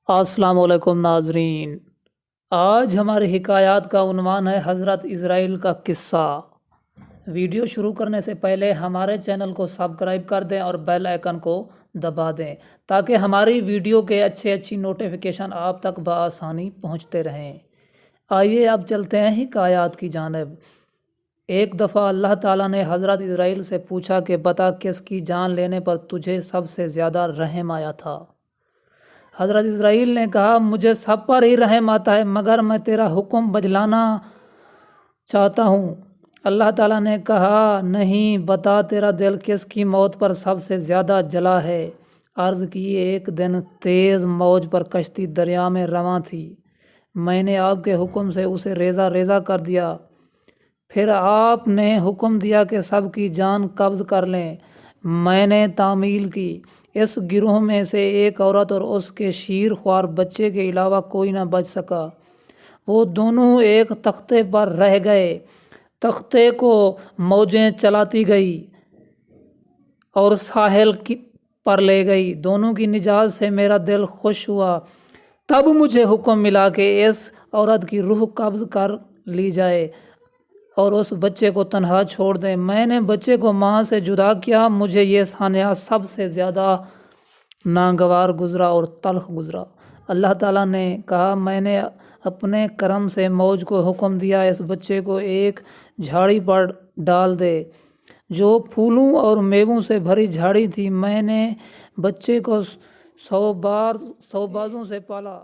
السلام علیکم ناظرین، آج ہماری حکایات کا عنوان ہے حضرت اسرائیل کا قصہ۔ ویڈیو شروع کرنے سے پہلے ہمارے چینل کو سبسکرائب کر دیں اور بیل آئیکن کو دبا دیں تاکہ ہماری ویڈیو کے اچھی نوٹیفیکیشن آپ تک بآسانی پہنچتے رہیں۔ آئیے اب چلتے ہیں حکایات کی جانب۔ ایک دفعہ اللہ تعالیٰ نے حضرت اسرائیل سے پوچھا کہ بتا کس کی جان لینے پر تجھے سب سے زیادہ رحم آیا تھا؟ حضرت اسرائیل نے کہا مجھے سب پر ہی رحم آتا ہے مگر میں تیرا حکم بجلانا چاہتا ہوں۔ اللہ تعالیٰ نے کہا نہیں، بتا تیرا دل کس کی موت پر سب سے زیادہ جلا ہے؟ عرض کی ایک دن تیز موج پر کشتی دریا میں رواں تھی، میں نے آپ کے حکم سے اسے ریزہ ریزہ کر دیا، پھر آپ نے حکم دیا کہ سب کی جان قبض کر لیں، میں نے تعمیل کی، اس گروہ میں سے ایک عورت اور اس کے شیر خوار بچے کے علاوہ کوئی نہ بچ سکا، وہ دونوں ایک تختے پر رہ گئے، تختے کو موجیں چلاتی گئی اور ساحل پر لے گئی، دونوں کی نجات سے میرا دل خوش ہوا، تب مجھے حکم ملا کہ اس عورت کی روح قبض کر لی جائے اور اس بچے کو تنہا چھوڑ دیں، میں نے بچے کو ماں سے جدا کیا، مجھے یہ سانحہ سب سے زیادہ ناگوار گزرا اور تلخ گزرا۔ اللہ تعالیٰ نے کہا میں نے اپنے کرم سے موج کو حکم دیا اس بچے کو ایک جھاڑی پر ڈال دے جو پھولوں اور میووں سے بھری جھاڑی تھی، میں نے بچے کو 100 بازوں سے پالا۔